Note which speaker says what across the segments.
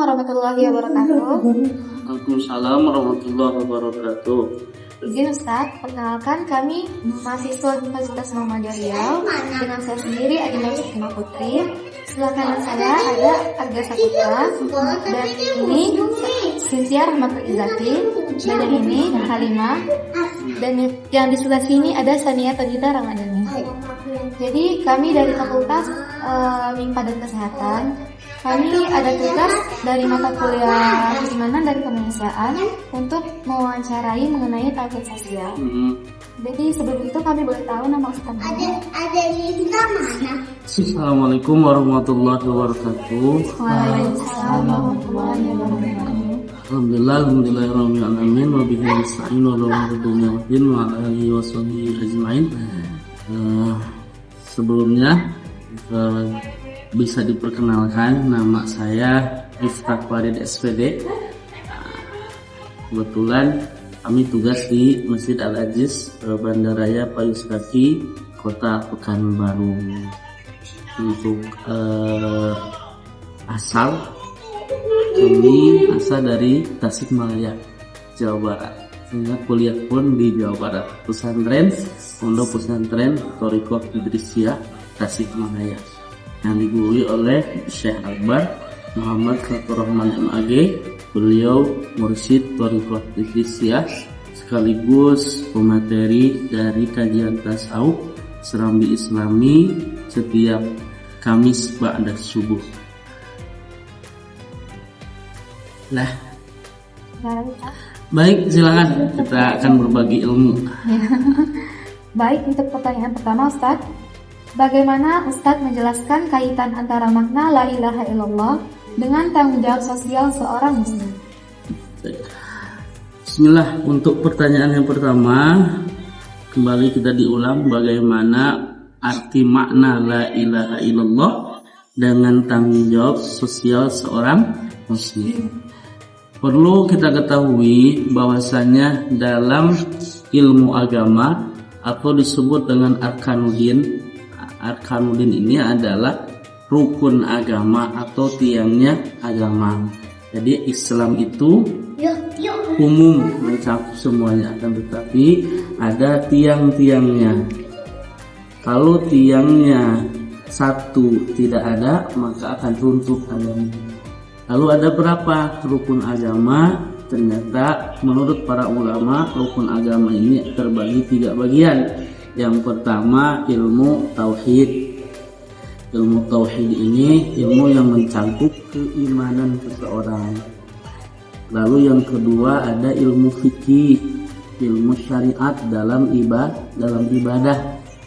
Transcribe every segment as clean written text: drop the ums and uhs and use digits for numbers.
Speaker 1: warahmatullahi wabarakatuh.
Speaker 2: Waalaikumsalam warahmatullahi wabarakatuh.
Speaker 1: Izin Ustaz, perkenalkan kami mahasiswa Universitas Muhammadiyah Riau dengan saya sendiri Adinda Sukma Putri. Sebelah kanan saya ada Arga Saputra dan ini Cynthia Rahmatul Izzati dan yang ini Halimah dan yang di sebelah sini ada Sania Togita Ramadhani. Jadi kami dari Fakultas MIPA dan Kesehatan. Kami ada tugas dari mata kuliah keimanan dan kemanusiaan untuk mewawancarai mengenai tauhid sosial. Jadi sebelum itu kami boleh tahu nama Ustaz.
Speaker 3: Ada di mana?
Speaker 2: Assalamualaikum warahmatullahi wabarakatuh.
Speaker 1: Waalaikumsalam warahmatullahi wabarakatuh.
Speaker 2: Alhamdulillahirabbil alamin wa bihi nasta'in wa ala alihi wa sahbihi ajmain. Sebelumnya bisa diperkenalkan, nama saya Miftah Farid SPD. Kebetulan kami tugas di Masjid Al-Aziz Bandaraya Payuskaki, Kota Pekanbaru. Untuk asal kami asal dari Tasikmalaya, Jawa Barat. Sehingga kuliah pun di Jawa Barat. Pesantren Pondok Pesantren Thoriqah Idrisiyah Tasikmalaya yang digurui oleh Syekh Akbar Muhammad Khatur Rahman MAG. Beliau mursyid Thoriqah Idrisiyah sekaligus pemateri dari kajian tasawuf Serambi Islami setiap Kamis ba'da subuh. Nah, baik, silakan kita akan berbagi ilmu.
Speaker 1: Baik, untuk pertanyaan pertama Ustaz, bagaimana Ustaz menjelaskan kaitan antara makna la ilaha illallah dengan tanggung jawab sosial seorang muslim?
Speaker 2: Bismillah, untuk pertanyaan yang pertama, kembali kita diulang bagaimana arti makna la ilaha illallah dengan tanggung jawab sosial seorang muslim. Perlu kita ketahui bahwasanya dalam ilmu agama atau disebut dengan arkanuddin. Arkanuddin ini adalah rukun agama atau tiangnya agama. Jadi Islam itu umum mencakup semuanya, akan tetapi ada tiang-tiangnya. Kalau tiangnya satu tidak ada, maka akan runtuh agama. Lalu ada berapa rukun agama? Ternyata menurut para ulama rukun agama ini terbagi 3 bagian. Yang pertama ilmu tauhid. Ilmu tauhid ini ilmu yang mencakup keimanan seseorang. Lalu yang kedua ada ilmu fikih, ilmu syariat dalam ibadah.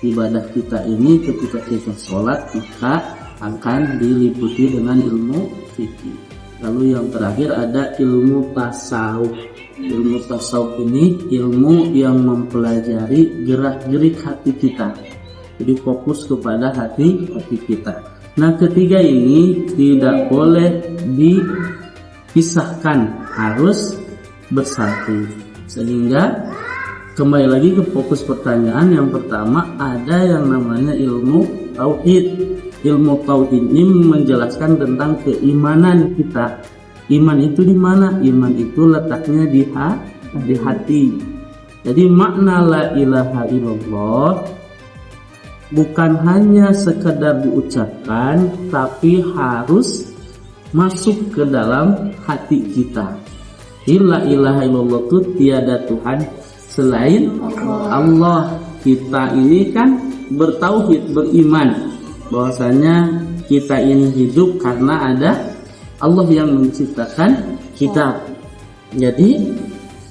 Speaker 2: Ibadah kita ini ketika kita sholat maka akan diliputi dengan ilmu fikih. Lalu yang terakhir ada ilmu tasawuf. Ilmu tasawuf ini ilmu yang mempelajari gerak-gerik hati kita. Jadi fokus kepada hati kita. Nah, ketiga ini tidak boleh dipisahkan, harus bersatu. Sehingga kembali lagi ke fokus pertanyaan yang pertama, ada yang namanya ilmu tauhid. Ilmu tauhid ini menjelaskan tentang keimanan kita. Iman itu di mana? Iman itu letaknya di hati. Jadi makna la ilaha illallah bukan hanya sekedar diucapkan, tapi harus masuk ke dalam hati kita. La ilaha illallah itu tiada Tuhan selain Allah. Kita ini kan bertauhid, beriman bahwasanya kita ini hidup karena ada Allah yang menciptakan kita. Jadi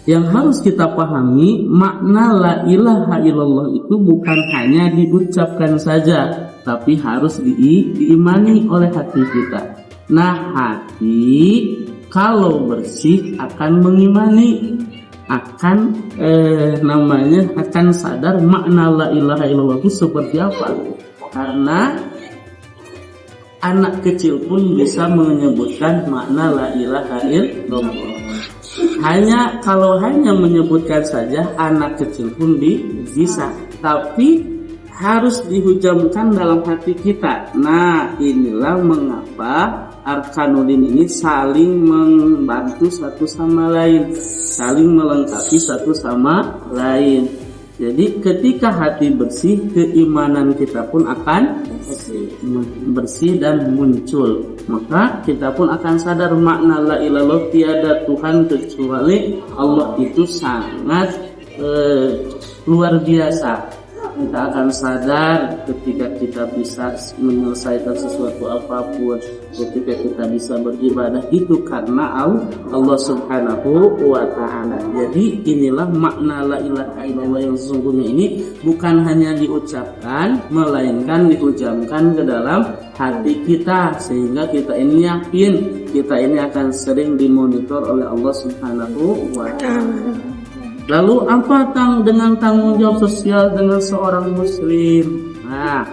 Speaker 2: yang harus kita pahami, makna la ilaha illallah itu bukan hanya diucapkan saja, tapi harus diimani oleh hati kita. Nah, hati kalau bersih akan mengimani, akan akan sadar makna la ilaha illallah itu seperti apa. Karena anak kecil pun bisa menyebutkan makna la ilaha illallah. Kalau hanya menyebutkan saja, anak kecil pun bisa, tapi harus dihujamkan dalam hati kita. Nah, inilah mengapa arkanuddin ini saling membantu satu sama lain, saling melengkapi satu sama lain. Jadi ketika hati bersih, keimanan kita pun akan bersih dan muncul. Maka kita pun akan sadar makna la ilaha illallah, tiada Tuhan kecuali Allah itu sangat luar biasa. Kita akan sadar ketika kita bisa menyelesaikan sesuatu apapun, ketika kita bisa beribadah itu karena Allah Subhanahu wa ta'ala. Jadi inilah makna la ilaha illallah yang sesungguhnya ini bukan hanya diucapkan, melainkan diucapkan ke dalam hati kita, sehingga kita ini yakin kita ini akan sering dimonitor oleh Allah Subhanahu wa ta'ala. Lalu apa dengan tanggung jawab sosial dengan seorang muslim? Nah,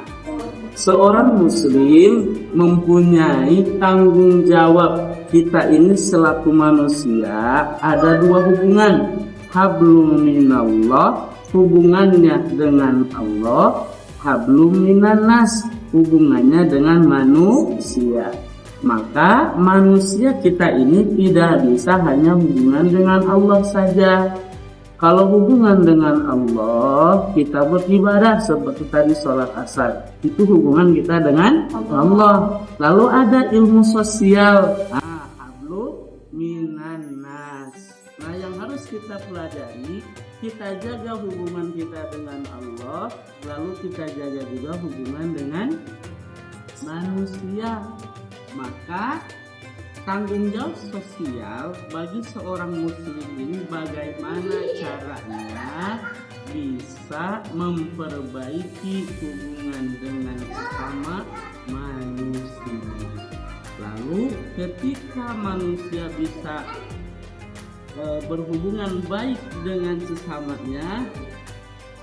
Speaker 2: seorang muslim mempunyai tanggung jawab. Kita ini selaku manusia ada dua hubungan. Hablum minallah, hubungannya dengan Allah. Hablum minan nas, hubungannya dengan manusia. Maka manusia kita ini tidak bisa hanya hubungan dengan Allah saja. Kalau hubungan dengan Allah, kita beribadah seperti tadi sholat asar, itu hubungan kita dengan Allah. Lalu ada ilmu sosial, hablu minan nas. Nah, yang harus kita pelajari, kita jaga hubungan kita dengan Allah, lalu kita jaga juga hubungan dengan manusia. Maka tanggung jawab sosial bagi seorang muslim ini bagaimana caranya bisa memperbaiki hubungan dengan sesama manusia. Lalu ketika manusia bisa berhubungan baik dengan sesamanya,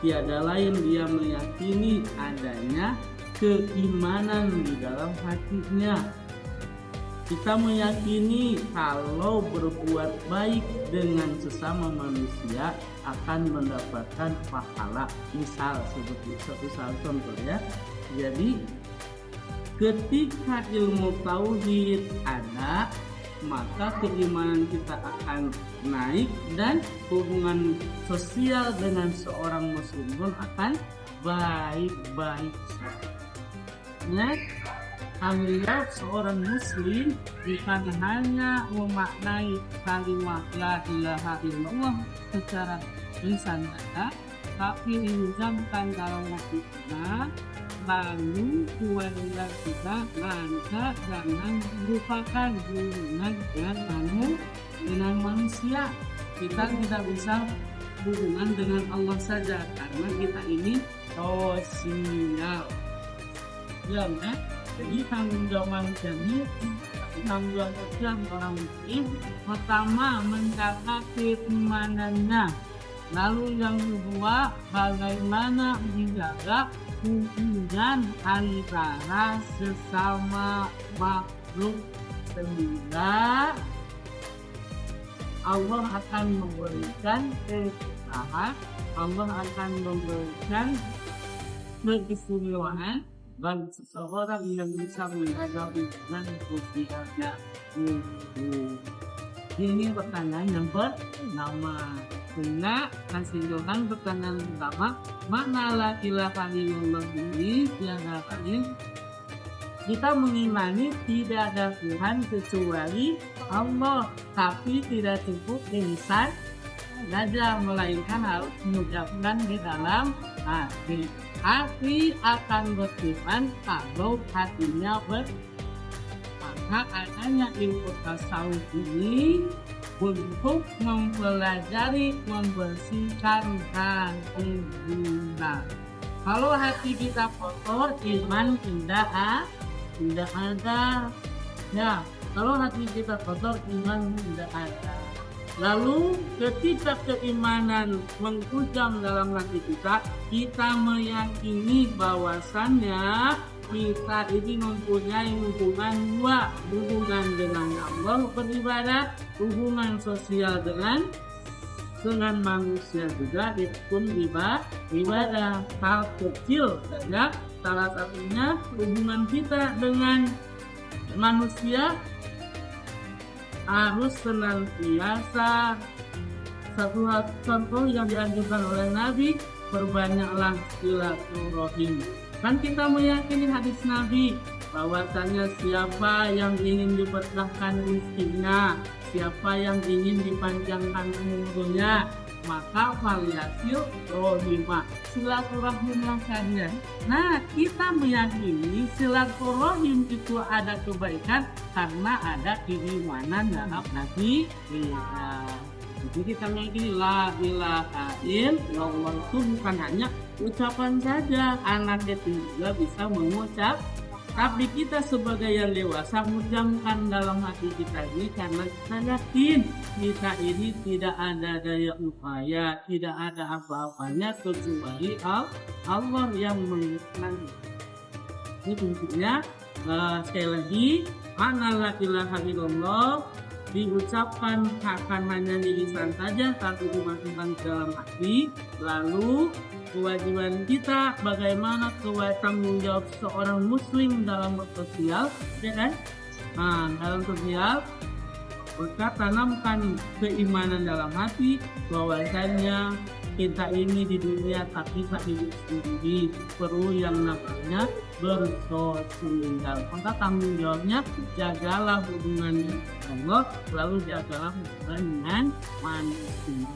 Speaker 2: tiada lain dia meyakini adanya keimanan di dalam hatinya. Kita meyakini kalau berbuat baik dengan sesama manusia akan mendapatkan pahala. Misal seperti satu contoh ya. Jadi ketika ilmu tauhid ada, maka keimanan kita akan naik dan hubungan sosial dengan seorang muslim pun akan baik-baik saja. Nah, alhamdulillah seorang muslim bukan hanya memaknai kalimat la ilaha illallah secara lisan saja, tapi diucapkan dalam hati kita, lalu keluarga kita maka jangan merupakan hubungan dengan manusia. Kita tidak bisa hubungan dengan Allah saja karena kita ini sosial. Ya, jadi tanggung jawab manusia ini, tanggung jawab sosial orang muslim, pertama menjaga keimanannya. Lalu yang kedua, bagaimana menjaga hubungan antara sesama makhluk, sehingga Allah akan memberikan keberkahan, Allah akan memberikan keistimewaan bagi seseorang yang bisa menjaga hubungan sosialnya. Ini pertanyaan yang pertama. Karena hasilkan pertanyaan pertama, makna la ilaha illallah ini tiada lain. Kita mengimani tidak ada Tuhan kecuali Allah, tapi tidak cukup insan saja, melainkan harus mengucapkan di dalam hati. Hati akan beriman kalau hatinya maka adanya ilmu tasawuf ini untuk mempelajari membersihkan hati kita. Kalau hati kita kotor, iman tidak ada. Ya, kalau hati kita kotor, iman tidak ada. Lalu ketika keimanan menghujam dalam hati kita, kita meyakini bahwasannya kita ini mempunyai hubungan dua, hubungan dengan Allah beribadah, hubungan sosial dengan manusia juga itu pun ibadah. Hal kecil saja, salah satunya hubungan kita dengan manusia harus senantiasa, satu contoh yang dianjurkan oleh Nabi, perbanyaklah silaturahim. Kan kita meyakini hadis Nabi bahwasanya siapa yang ingin diberkahkan rezekinya, siapa yang ingin dipanjangkan umurnya, maka falyasil rohimah, silaturahimlah kalian. Nah, kita meyakini silaturahim itu ada kebaikan karena ada keimanan dalam Nabi. Jadi kita meyakini la ilaha illallah itu bukan hanya ucapan saja, anak itu juga bisa mengucap. Tapi kita sebagai yang dewasa menjamkan dalam hati kita ini karena kita yakin kita ini tidak ada daya upaya, tidak ada apa-apanya kecuali Allah yang menentukan. Ini tentunya sekali lagi, makna la ilaha illallah diucapkan akan hanya di lisan saja, tapi dimasukkan ke dalam hati. Lalu kewajiban kita bagaimana tanggung jawab seorang muslim dalam bersosial, ya kan? Nah, dalam sosial maka tanamkan keimanan dalam hati bahwasanya kita ini di dunia tapi tak hidup sendiri, perlu yang namanya bersosial. Maka tanggung jawabnya jagalah hubungan dengan Allah, lalu jagalah hubungan dengan manusia.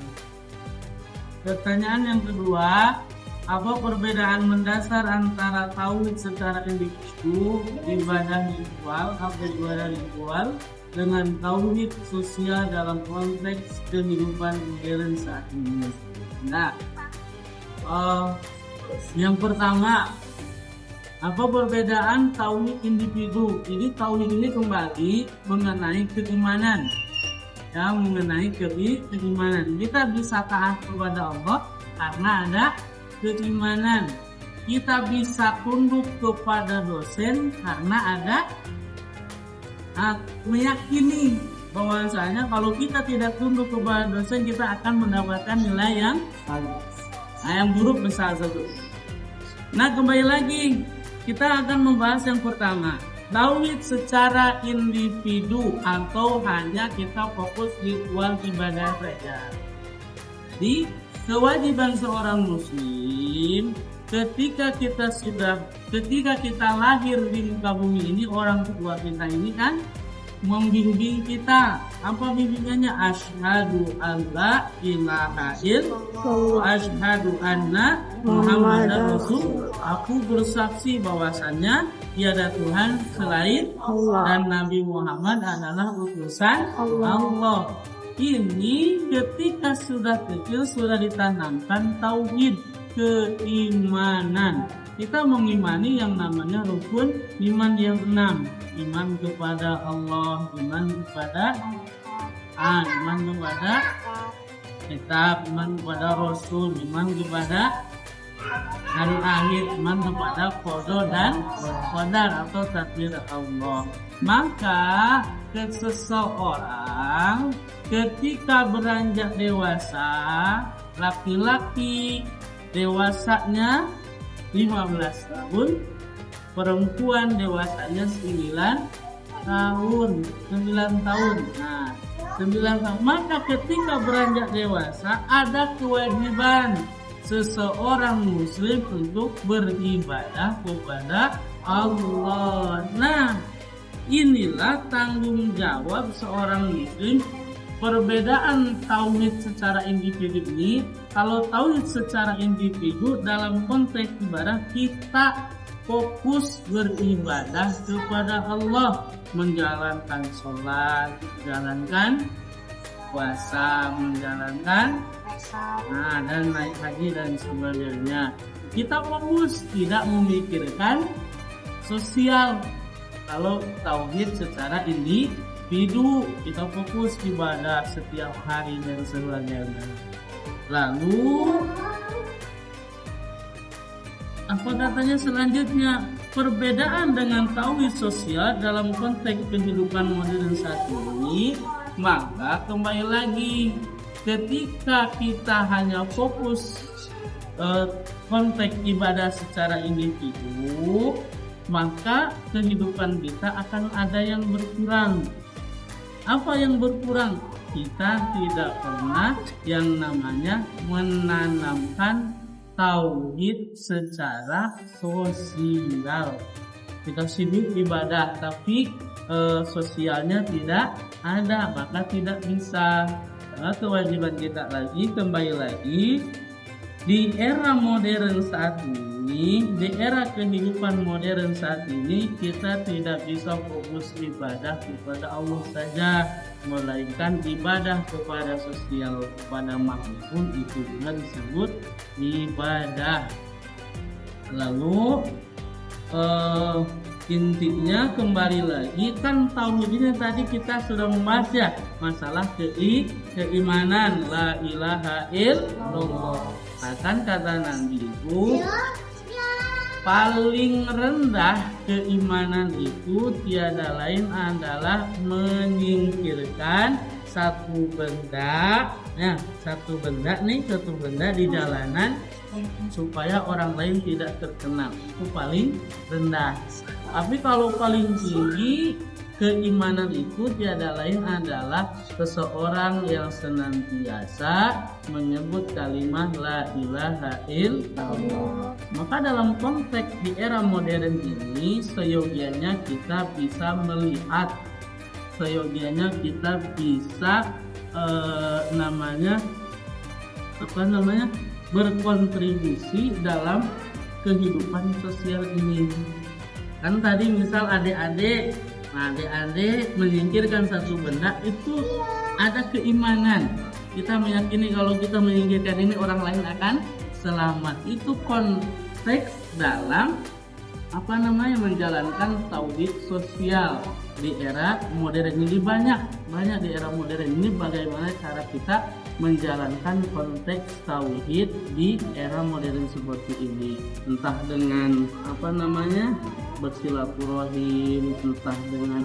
Speaker 2: Pertanyaan yang kedua, apa perbedaan mendasar antara tauhid secara individu, ibadah ritual atau ibadah ritual dengan tauhid sosial dalam konteks kehidupan modern saat ini? Nah, yang pertama, apa perbedaan tauhid individu? Jadi tauhid ini kembali mengenai keimanan. Ya, mengenai keimanan. Kita bisa taat kepada Allah karena ada keimanan. Kita bisa tunduk kepada dosen karena ada meyakini bahwasanya kalau kita tidak tunduk kepada dosen kita akan mendapatkan nilai yang buruk besar satu. Nah, kembali lagi kita akan membahas yang pertama, tauhid secara individu atau hanya kita fokus ritual ibadah saja. Di kewajiban seorang muslim ketika kita lahir di muka bumi ini, orang tua kita ini kan membimbing kita. Apa bimbingannya? Asyhadu alla ilaha illallah, asyhadu anna Muhammadar Rasul. Aku bersaksi bahwasannya tiada Tuhan selain Allah dan Nabi Muhammad adalah utusan Allah. Ini ketika sudah kecil sudah ditanamkan tauhid keimanan. Kita mengimani yang namanya rukun iman yang 6. Iman kepada Allah, iman kepada kitab, iman kepada Rasul, iman kepada hari akhir, iman kepada qada dan qadar atau takdir Allah. Maka seseorang ketika beranjak dewasa, laki-laki dewasanya 15 tahun, perempuan dewasanya 9 tahun. Nah, 9 tahun. Maka ketika beranjak dewasa ada kewajiban seseorang muslim untuk beribadah kepada Allah. Nah, inilah tanggung jawab seorang muslim. Perbedaan tauhid secara individu ini, kalau tauhid secara individu dalam konteks ibadah kita fokus beribadah kepada Allah, menjalankan sholat, menjalankan puasa, menjalankan dan naik haji dan sebagainya. Kita fokus tidak memikirkan sosial. Kalau tauhid secara individu kita fokus ibadah setiap hari dan sebagainya. Lalu apa katanya selanjutnya? Perbedaan dengan tauhid sosial dalam konteks kehidupan modern saat ini, maka kembali lagi ketika kita hanya fokus konteks ibadah secara individu, maka kehidupan kita akan ada yang berkurang. Apa yang berkurang? Kita tidak pernah yang namanya menanamkan tauhid secara sosial. Kita sibuk ibadah tapi sosialnya tidak ada, maka tidak bisa. Karena kewajiban kita lagi, kembali lagi di era modern saat ini, di era kehidupan modern saat ini, kita tidak bisa fokus ibadah kepada Allah saja, melainkan ibadah kepada sosial, kepada makhluk pun itu juga disebut ibadah. Lalu intinya kembali lagi kan tauhid ini tadi kita sudah membahas ya, masalah keimanan la ilaha illallah. Akan kata Nabi itu paling rendah keimanan itu tiada lain adalah menyingkirkan satu benda di jalanan supaya orang lain tidak terkenal. Itu paling rendah. Tapi kalau paling tinggi keimanan itu tiada lain adalah seseorang yang senantiasa menyebut kalimat la ilaha illallah. Maka dalam konteks di era modern ini seyogianya kita bisa melihat, seyogianya kita bisa berkontribusi dalam kehidupan sosial ini. Kan tadi misal adik-adik menyingkirkan satu benda itu ada keimanan. Kita meyakini kalau kita menyingkirkan ini orang lain akan selamat. Itu konteks dalam menjalankan tauhid sosial di era modern ini. Banyak di era modern ini bagaimana cara kita menjalankan konteks tauhid di era modern seperti ini, entah dengan bersilaturahim, entah dengan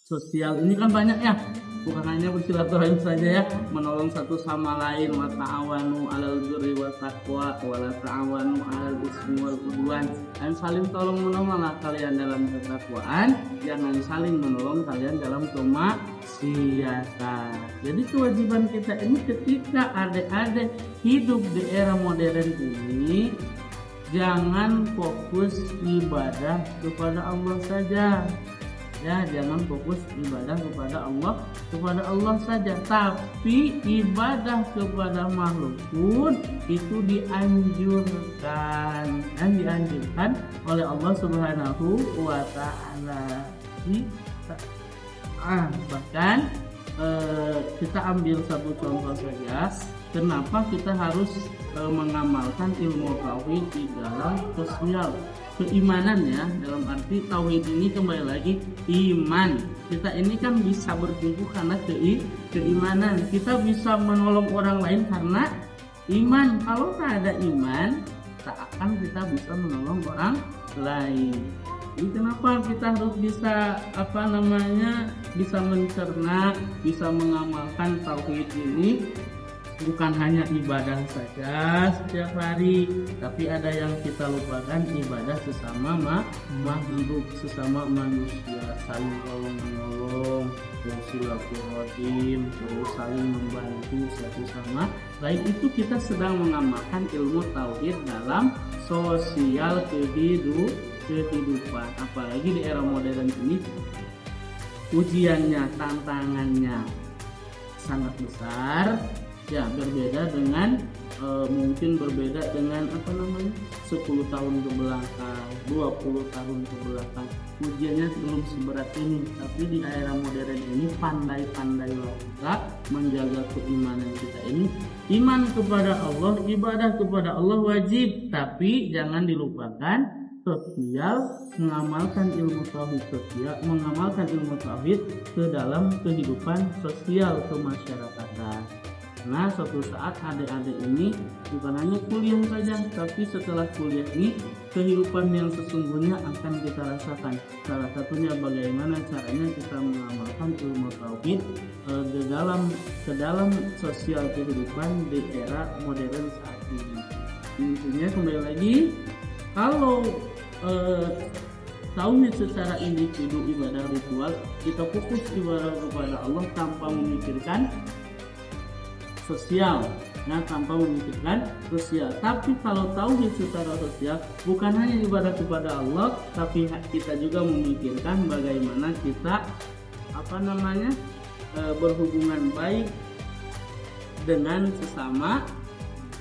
Speaker 2: sosial. Ini kan banyak ya, bukan hanya bersilaturahim saja ya, menolong satu sama lain. Wa ta'awanu 'alal birri wat taqwa wa la ta'awanu 'alal ismi wal 'udwan. Dan saling tolong menolonglah kalian dalam ketakwaan, jangan saling menolong kalian dalam kemaksiatan. Jadi kewajiban kita ini ketika adik-adik hidup di era modern ini, jangan fokus ibadah kepada Allah saja. Ya, jangan fokus ibadah kepada Allah saja, tapi ibadah kepada makhluk pun itu dianjurkan oleh Allah Subhanahu wa taala. Bahkan kita ambil satu contoh saja, kenapa kita harus mengamalkan ilmu tauhid di dalam sosial. Keimanan ya, dalam arti tauhid ini kembali lagi iman. Kita ini kan bisa bertumbuh karena keimanan. Kita bisa menolong orang lain karena iman. Kalau tak ada iman, tak akan kita bisa menolong orang lain. Jadi kenapa kita harus bisa bisa mencerna, bisa mengamalkan tauhid ini? Bukan hanya ibadah saja setiap hari, tapi ada yang kita lupakan, ibadah sesama makhluk, sesama manusia, saling tolong menolong, bersilaturahim, terus saling membantu satu sama lain. Itu kita sedang mengamalkan ilmu tauhid dalam sosial kehidupan. Apalagi di era modern ini, ujiannya, tantangannya sangat besar. Ya, berbeda dengan mungkin berbeda dengan 10 tahun ke belakang, 20 tahun ke belakang. Ujiannya belum seberat ini, tapi di era modern ini pandai-pandailah kita menjaga keimanan kita ini. Iman kepada Allah, ibadah kepada Allah wajib, tapi jangan dilupakan sosial, mengamalkan ilmu tauhid sosial, mengamalkan ilmu tauhid ke dalam kehidupan sosial kemasyarakatan. Nah, suatu saat adik-adik ini bukan hanya kuliah saja, tapi setelah kuliah ini kehidupan yang sesungguhnya akan kita rasakan. Salah satunya bagaimana caranya kita mengamalkan ilmu tauhid ke dalam sosial kehidupan di era modern saat ini. Intinya kembali lagi, kalau tauhid secara individu ibadah ritual, kita fokus ibadah kepada Allah tanpa memikirkan sosial, tanpa memikirkan sosial. Tapi kalau tauhid secara sosial, bukan hanya ibadah kepada Allah, tapi kita juga memikirkan bagaimana kita berhubungan baik dengan sesama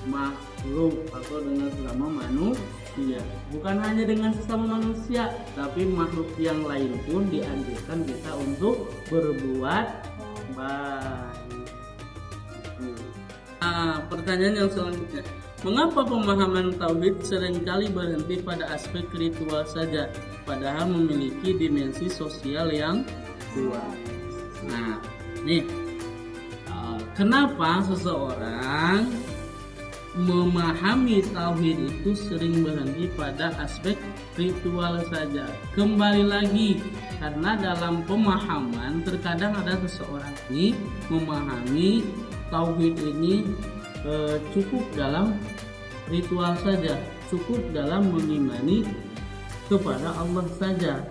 Speaker 2: makhluk atau dengan sesama manusia. Bukan hanya dengan sesama manusia, tapi makhluk yang lain pun dianjurkan kita untuk berbuat baik. Pertanyaan yang selanjutnya, mengapa pemahaman tauhid seringkali berhenti pada aspek ritual saja, padahal memiliki dimensi sosial yang kuat? Nah, nih, kenapa seseorang memahami tauhid itu sering berhenti pada aspek ritual saja? Kembali lagi, karena dalam pemahaman terkadang ada seseorang ini memahami tauhid ini cukup dalam ritual saja, cukup dalam mengimani kepada Allah saja,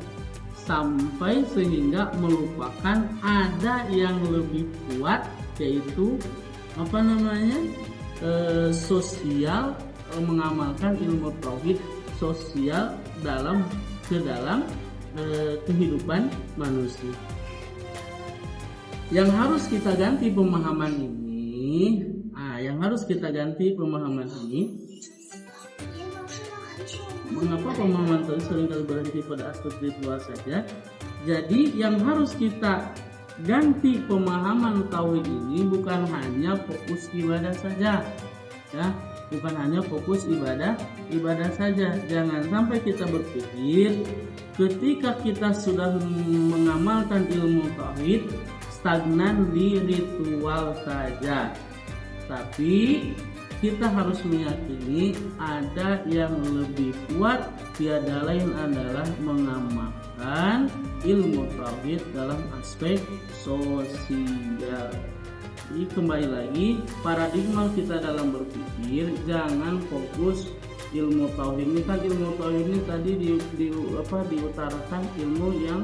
Speaker 2: sampai sehingga melupakan ada yang lebih kuat, yaitu sosial, mengamalkan ilmu tauhid sosial ke dalam kehidupan manusia. Yang harus kita ganti pemahaman ini, mengapa pemahaman tauhid seringkali berhenti pada aspek ritual saja? Jadi yang harus kita ganti pemahaman tauhid ini bukan hanya fokus ibadah saja, bukan hanya fokus ibadah saja. Jangan sampai kita berpikir ketika kita sudah mengamalkan ilmu tauhid stagnan di ritual saja, tapi kita harus meyakini ada yang lebih kuat, tiada lain adalah mengamalkan ilmu tauhid dalam aspek sosial. Jadi kembali lagi, paradigma kita dalam berpikir, jangan fokus ilmu tauhid ini. Kan ilmu tauhid ini tadi diutarakan ilmu yang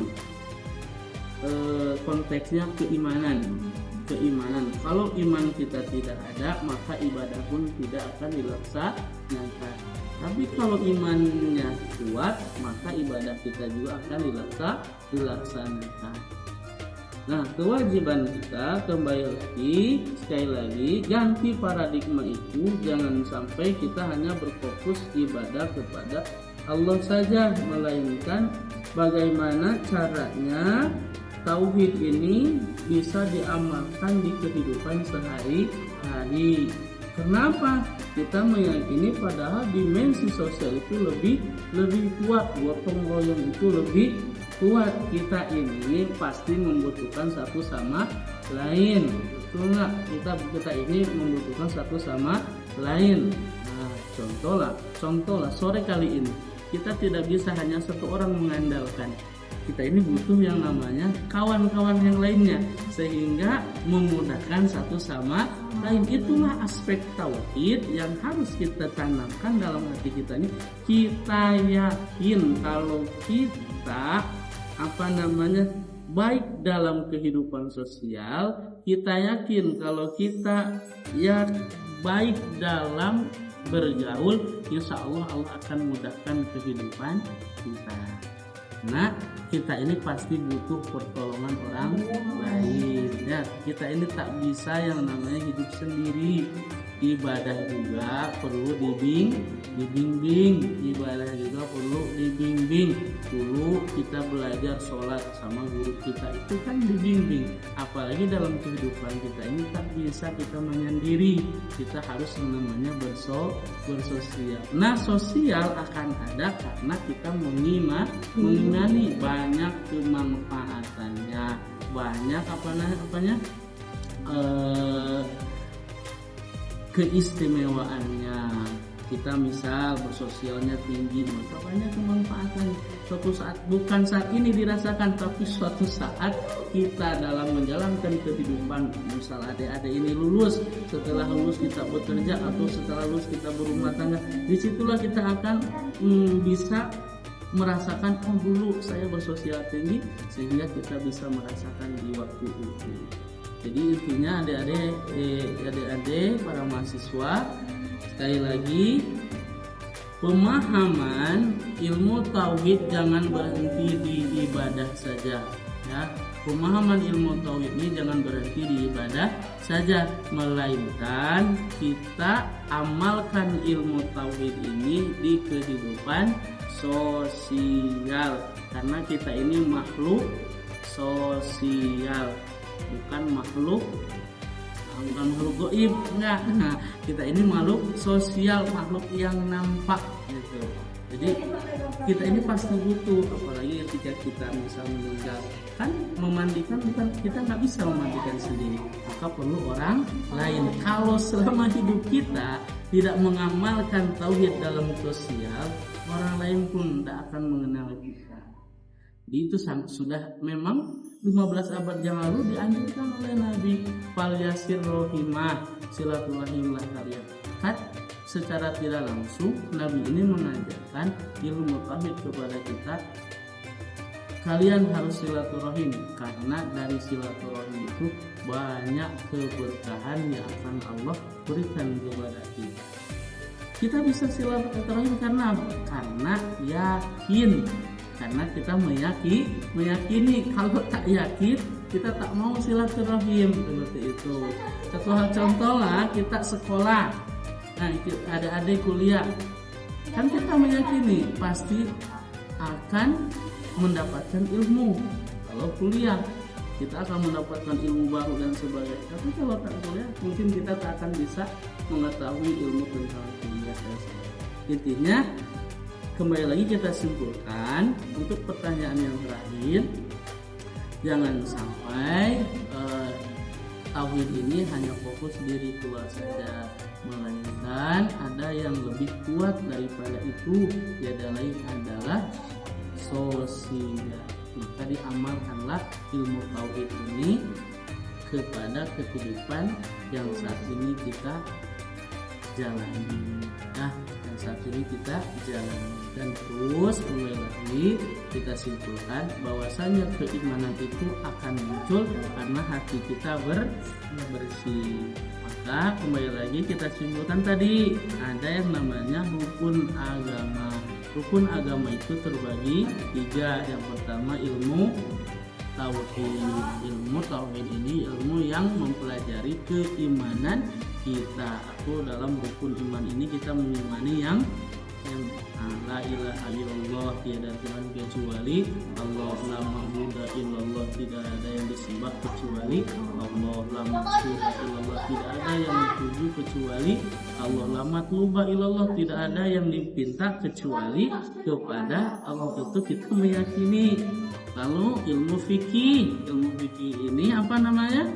Speaker 2: konteksnya keimanan. Kalau iman kita tidak ada, maka ibadah pun tidak akan dilaksanakan. Tapi kalau imannya kuat, maka ibadah kita juga akan dilaksanakan. Nah, kewajiban kita sekali lagi ganti paradigma itu. Jangan sampai kita hanya berfokus ibadah kepada Allah saja, melainkan bagaimana caranya tauhid ini bisa diamalkan di kehidupan sehari-hari. Kenapa? Kita meyakini padahal dimensi sosial itu lebih kuat, gotong royong itu lebih kuat. Kita ini pasti membutuhkan satu sama lain, betul nggak? Kita ini membutuhkan satu sama lain. Nah, contohlah sore kali ini kita tidak bisa hanya satu orang mengandalkan. Kita ini butuh yang namanya kawan-kawan yang lainnya, sehingga memudahkan satu sama lain. Itulah aspek tauhid yang harus kita tanamkan dalam hati kita ini. Kita yakin kalau kita baik dalam kehidupan sosial, kita yakin kalau kita baik dalam bergaul, insya Allah akan mudahkan kehidupan kita. Nah, kita ini pasti butuh pertolongan orang lain. Kita ini tak bisa yang namanya hidup sendiri. Ibadah juga perlu dibimbing. Ibadah juga perlu dibimbing. Dulu kita belajar sholat sama guru kita itu kan dibimbing. Apalagi dalam kehidupan kita ini tak bisa kita menyendiri. Kita harus namanya bersosial. Nah, sosial akan ada karena kita mengimani banyak kemanfaatannya, banyak keistimewaannya. Kita misal bersosialnya tinggi, maka banyak kemanfaatan. Suatu saat, bukan saat ini dirasakan, tapi suatu saat kita dalam menjalankan kehidupan, misal adik-adik ini lulus, setelah lulus kita bekerja atau setelah lulus kita berumah tangga, disitulah kita akan bisa merasakan, oh dulu saya bersosial tinggi, sehingga kita bisa merasakan di waktu itu. Jadi intinya adik-adik para mahasiswa, sekali lagi, pemahaman ilmu tauhid jangan berhenti di ibadah saja, ya. Pemahaman ilmu tauhid ini jangan berhenti di ibadah saja, melainkan kita amalkan ilmu tauhid ini di kehidupan sosial, karena kita ini makhluk sosial, bukan makhluk gaib, enggak. Nah, kita ini makhluk sosial, makhluk yang nampak gitu. Jadi kita ini pasti butuh, apalagi ketika kita misal meninggal, kan memandikan, bukan kita nggak bisa memandikan sendiri, maka perlu orang lain. Kalau selama hidup kita tidak mengamalkan tauhid dalam sosial, orang lain pun tidak akan mengenal kita. Jadi itu sudah memang 15 abad yang lalu dianjurkan oleh Nabi, fal yasir rohimah, silaturahimlah kalian. Kan secara tidak langsung Nabi ini mengajarkan ilmu tauhid kepada kita. Kalian harus silaturahim, karena dari silaturahim itu banyak keberkahan yang akan Allah berikan kepada kita. Kita bisa silaturahim karena apa? Karena yakin. Karena kita meyakini. Kalau tak yakin, kita tak mau silaturahim, seperti itu. Satu hal contoh lah, kita sekolah, nah adik-adik kuliah, kan kita meyakini pasti akan mendapatkan ilmu. Kalau kuliah, kita akan mendapatkan ilmu baru dan sebagainya. Tapi kalau tak kuliah, mungkin kita tak akan bisa mengetahui ilmu tentang kuliah dan sebagainya. Intinya, kembali lagi kita simpulkan untuk pertanyaan yang terakhir, jangan sampai tauhid ini hanya fokus di ritual saja, melainkan ada yang lebih kuat daripada itu, yaitu adalah sosial. Maka diamalkanlah ilmu tauhid ini kepada kehidupan yang saat ini kita jalani. Nah, yang saat ini kita jalani, dan terus kembali lagi kita simpulkan bahwasanya keimanan itu akan muncul karena hati kita bersih. Maka kembali lagi kita simpulkan tadi, ada yang namanya rukun agama. Rukun agama itu terbagi 3. Yang pertama ilmu tauhid. Ilmu tauhid ini ilmu yang mempelajari keimanan kita. Atau dalam rukun iman ini kita mengimani yang la ilaha illallah, tiada Tuhan kecuali Allah, la ma'budu illallah, tidak ada yang disembah kecuali Allah, la maqsuda illallah, tidak ada yang dituju kecuali Allah, la matluba illallah, tidak ada yang dipinta kecuali kepada Allah. Itu kita meyakini. Lalu ilmu fikih ini apa namanya?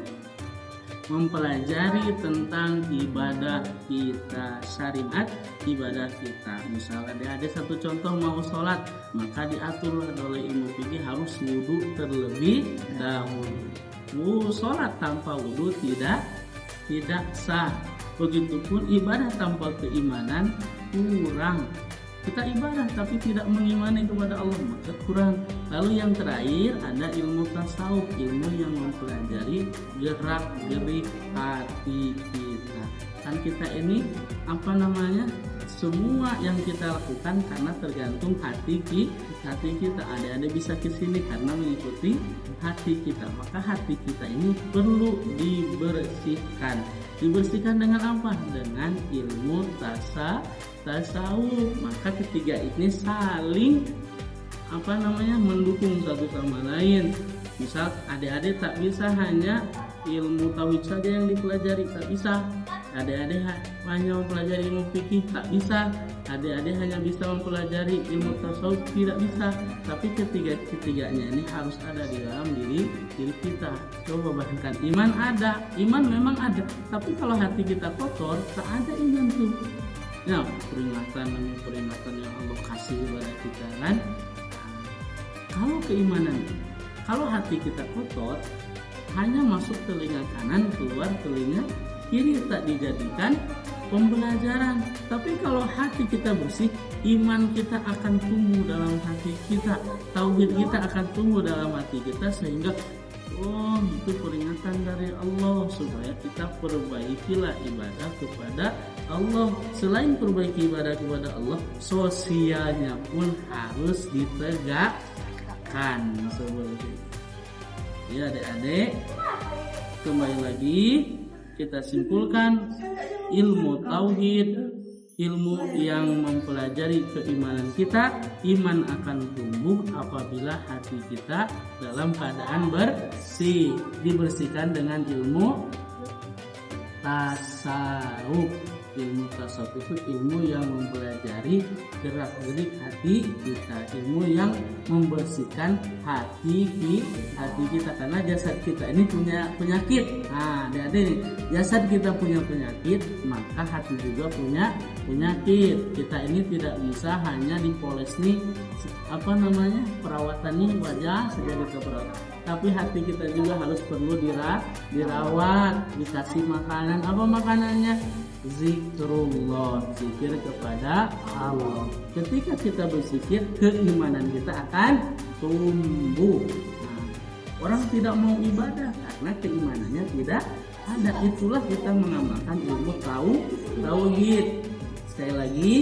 Speaker 2: Mempelajari tentang ibadah kita, syariat ibadah kita. Misalnya ada satu contoh, mau sholat, maka diatur oleh ilmu fikih harus wudhu terlebih dahulu. Sholat tanpa wudhu tidak sah. Begitupun ibadah tanpa keimanan kurang. Kita ibadah tapi tidak mengimani kepada Allah, maka kurang. Lalu yang terakhir ada ilmu tasawuf, ilmu yang mempelajari gerak-gerik hati kita. Kan kita ini apa namanya? Semua yang kita lakukan karena tergantung hati kita. Ada bisa ke sini karena mengikuti hati kita. Maka hati kita ini perlu dibersihkan. Dibersihkan dengan apa? Dengan ilmu tasawuf. Maka ketiga ini saling mendukung satu sama lain. Misal adik-adik tak bisa hanya ilmu tauhid saja yang dipelajari, tak bisa. Adik-adik hanya mempelajari ilmu fikih tak bisa. Adik-adik hanya bisa mempelajari ilmu tasawuf tidak bisa. Tapi ketiganya ini harus ada di dalam diri kita. Coba bayangkan, iman ada, iman memang ada. Tapi kalau hati kita kotor, tak ada iman tuh. Nah, peringatan yang Allah kasih kepada kita kan. Kalau keimanan, kalau hati kita kotor, hanya masuk telinga kanan, keluar telinga kiri, tak dijadikan pembelajaran. Tapi kalau hati kita bersih, iman kita akan tumbuh dalam hati kita, tauhid kita akan tumbuh dalam hati kita, sehingga itu peringatan dari Allah supaya kita perbaikilah ibadah kepada Allah. Selain perbaiki ibadah kepada Allah, sosialnya pun harus ditegakkan seperti itu. Ya adik-adik, kembali lagi kita simpulkan, ilmu tauhid, ilmu yang mempelajari keimanan kita, iman akan tumbuh apabila hati kita dalam keadaan bersih, dibersihkan dengan ilmu tasawuf. Ilmu tasawuf itu ilmu yang mempelajari gerak-gerik hati kita, ilmu yang membersihkan hati kita, karena jasad kita ini punya penyakit. Nah, adik-adik, jasad kita punya penyakit, maka hati juga punya penyakit. Kita ini tidak bisa hanya dipoles nih, perawatan nih wajah saja kita perawat. Tapi hati kita juga harus perlu dirawat, dikasih makanan. Apa makanannya? Zikrullah, zikir kepada Allah. Ketika kita berzikir, keimanan kita akan tumbuh. Nah, orang tidak mau ibadah karena keimanannya tidak ada. Itulah kita mengamalkan ilmu tauhid. Sekali lagi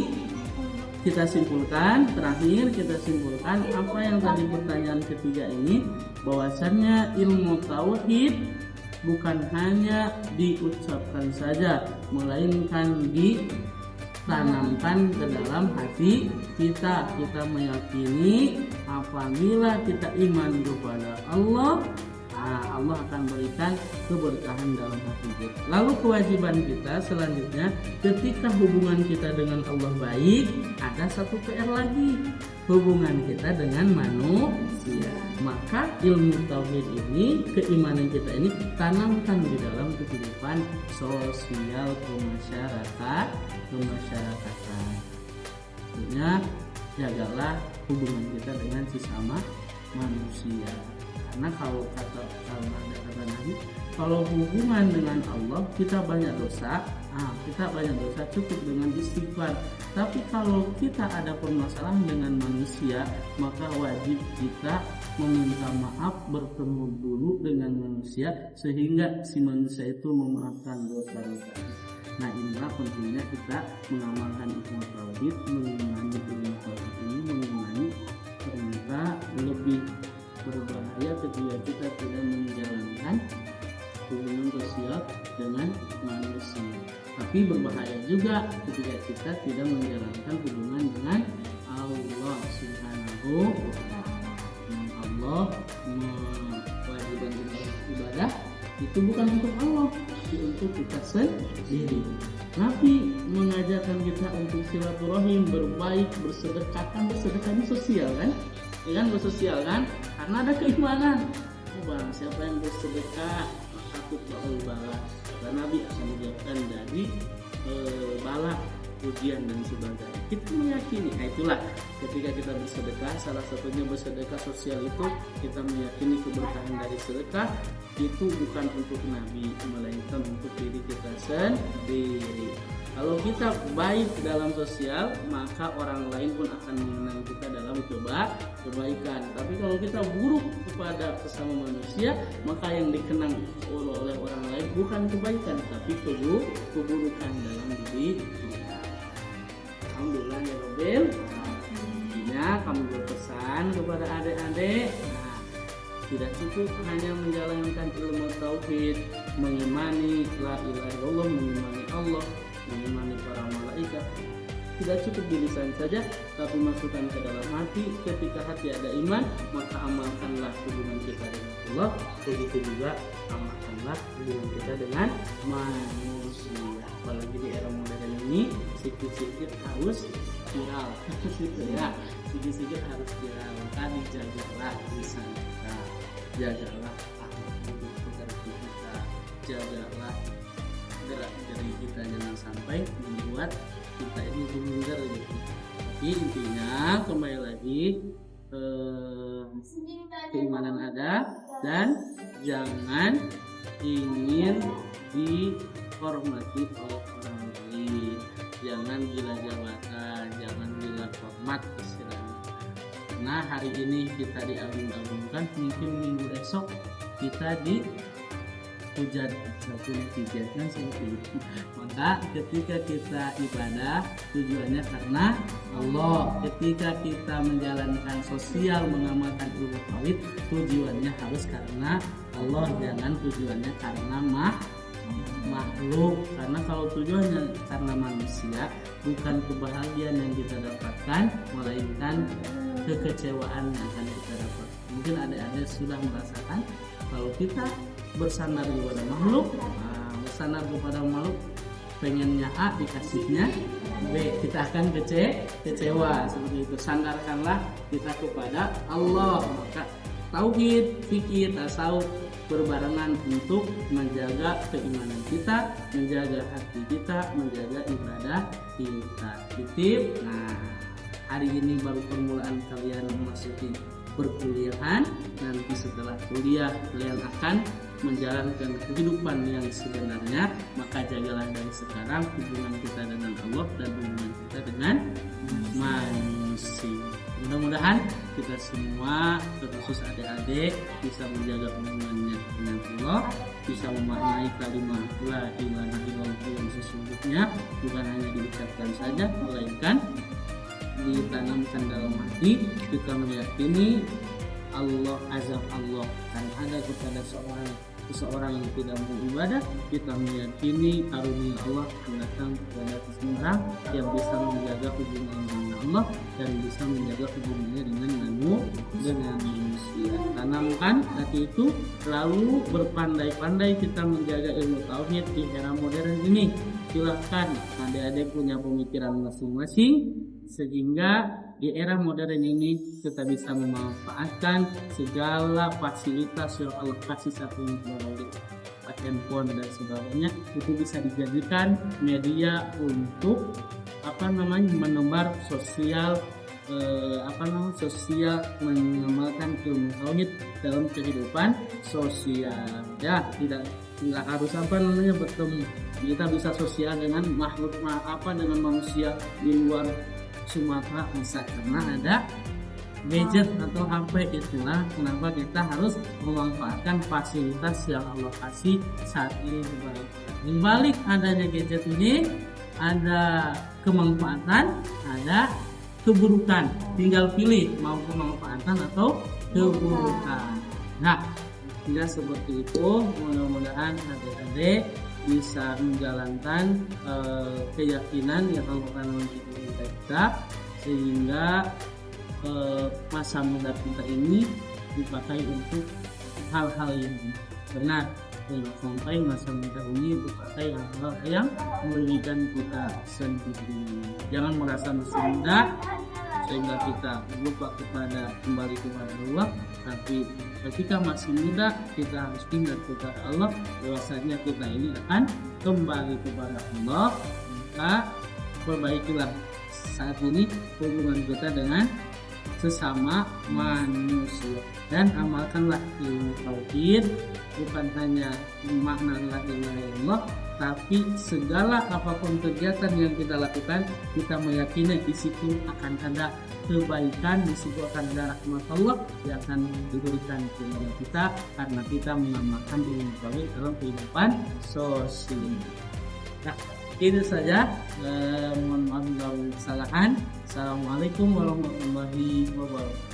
Speaker 2: kita simpulkan, terakhir kita simpulkan apa yang tadi pertanyaan ketiga ini, bahwasannya ilmu tauhid bukan hanya diucapkan saja, melainkan ditanamkan ke dalam hati kita. Kita meyakini apabila kita iman kepada Allah, Allah akan berikan keberkahan dalam hati kita. Lalu kewajiban kita selanjutnya, ketika hubungan kita dengan Allah baik, ada satu PR lagi, hubungan kita dengan manusia. Maka ilmu tauhid ini, keimanan kita ini tanamkan di dalam kehidupan sosial kemasyarakatan. Maksudnya jagalah hubungan kita dengan sesama manusia. Karena kalau kata Nabi, kalau hubungan dengan Allah kita banyak dosa, cukup dengan istighfar. Tapi kalau kita ada permasalahan dengan manusia, maka wajib kita meminta maaf, bertemu dulu dengan manusia sehingga si manusia itu memaafkan dosa-dosa. Nah, inilah pentingnya kita mengamalkan ilmu tauhid, mengimani ilmu tauhid ini, mengimani ternyata lebih berbahaya ketika kita tidak menjalankan hubungan sosial dengan manusia. Tapi berbahaya juga ketika kita tidak menjalankan hubungan dengan Allah Subhanahu wa ta'ala. Allah mewajibkan ibadah itu bukan untuk Allah, tapi untuk kita sendiri. Nabi mengajarkan kita untuk silaturahim, berbaik, bersedekah. Bersedekah ini sosial kan? Ya kan, bersosial kan? Karena ada keimanan. Barang siapa yang bersedekah maka tutba'ul bala, kata Nabi akan dijauhkan dari bala, ujian dan sebagainya. Kita meyakini, itulah ketika kita bersedekah, salah satunya bersedekah sosial itu kita meyakini keberkahan dari sedekah itu bukan untuk Nabi, melainkan untuk diri kita sendiri. Kalau kita baik dalam sosial, maka orang lain pun akan mengenang kita dalam kebaikan. Tapi kalau kita buruk kepada sesama manusia, maka yang dikenang oleh orang lain bukan kebaikan, tapi keburukan dalam diri kita. Alhamdulillah ya Rabbil. Intinya kami berpesan kepada adik-adik, tidak cukup hanya menjalankan ilmu tauhid, mengimani la ilaha illallah, mengimani Allah, mengimani para malaikat, tidak cukup di lisan saja, tapi masukkan ke dalam hati. Ketika hati ada iman, maka amalkanlah hubungan kita dengan Allah. Begitu juga amalkanlah hubungan kita dengan manusia. Apalagi di era modern ini, sikit-sikit harus viral, gitu ya. Sikit-sikit harus viral. Maka dijagalah lisan kita, jagalah akhlak kita, jagalah gerak-geri kita, jangan sampai membuat kita ini minder gitu. Tapi intinya kembali lagi, keimanan ada dan jangan ingin dihormati oleh orang lain, jangan gila jabatan, jangan gila hormat istilahnya. Nah, hari ini kita diagung-agungkan, mungkin minggu esok kita di hujat satu netizen seperti itu. Maka ketika kita ibadah tujuannya karena Allah, ketika kita menjalankan sosial, mengamalkan ilmu tauhid, tujuannya harus karena Allah, jangan tujuannya karena makhluk. Karena kalau tujuannya karena manusia, bukan kebahagiaan yang kita dapatkan, melainkan kekecewaan yang akan kita dapatkan. Mungkin adik-adik sudah merasakan kalau kita bersandar kepada makhluk, bersandar kepada makhluk, pengennya A dikasihnya B, kita akan kecewa seperti itu. Sandarkanlah kita kepada Allah, maka tauhid, fikih, tasawuf berbarengan untuk menjaga keimanan kita, menjaga hati kita, menjaga ibadah kita. Titip. Nah, hari ini baru permulaan kalian memasuki perkuliahan. Nanti setelah kuliah kalian akan menjalankan kehidupan yang sebenarnya, maka jagalah dari sekarang hubungan kita dengan Allah dan hubungan kita dengan manusia. Mudah-mudahan kita semua, terkhusus adik-adik, bisa menjaga hubungannya dengan Allah, bisa memaknai kalimat la ilaha illallah yang sesungguhnya bukan hanya diucapkan saja, melainkan ditanamkan dalam hati. Kita meyakini Allah, azab Allah akan ada kepada seseorang yang tidak beribadah. Kita meyakini karunia Allah akan datang kepada seseorang yang bisa menjaga hubungan dengan Allah dan bisa menjaga hubungannya dengan manusia. Tanamkan hati itu, lalu berpandai-pandai kita menjaga ilmu tauhid di era modern ini. Silahkan adik-adik punya pemikiran masing-masing, sehingga di era modern ini kita bisa memanfaatkan segala fasilitas yang Allah kasih satu melalui handphone dan sebagainya, itu bisa dijadikan media untuk menebar sosial, sosial, mengamalkan ilmu tauhid dalam kehidupan sosial. Ya, tidak harus bertemu. Kita bisa sosial dengan makhluk dengan manusia di luar Sumatera bisa, karena ada gadget atau HP. Itulah kenapa kita harus memanfaatkan fasilitas yang Allah kasih saat ini. Di balik adanya gadget ini ada kemanfaatan, ada keburukan. Tinggal pilih mau kemanfaatan atau keburukan. Nah, tidak seperti itu. Mudah-mudahan adik-adik bisa menjalankan keyakinan yang Allah tanamkan di kita, sehingga masa muda kita ini dipakai untuk hal-hal yang benar. Jangan sampai masa muda ini dipakai hal-hal yang merugikan kita sendiri. Jangan merasa masih muda sehingga kita lupa kembali kepada Allah. Tapi ketika masih muda, kita harus ingat kepada Allah bahwasanya kita ini akan kembali kepada Allah. Maka perbaikilah saat ini hubungan kita dengan sesama manusia dan amalkanlah ilmu tauhid, bukan hanya makna la ilaha illallah, tapi segala apapun kegiatan yang kita lakukan, kita meyakini di situ akan ada kebaikan, di situ akan ada rahmat Allah yang akan diberikan kepada kita karena kita mengamalkan ilmu tauhid dalam kehidupan sosial. Nah, itu saja. Mohon maaf kalau kesalahan. Assalamualaikum warahmatullahi wabarakatuh.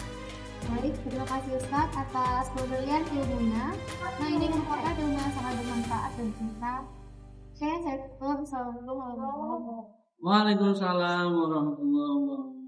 Speaker 1: Baik, terima kasih Ustaz atas pemberian ilmunya. Nah, ini merupakan ilmu yang sangat bermanfaat dan kita. Saya selalu
Speaker 2: Waalaikumsalam warahmatullahi wabarakatuh.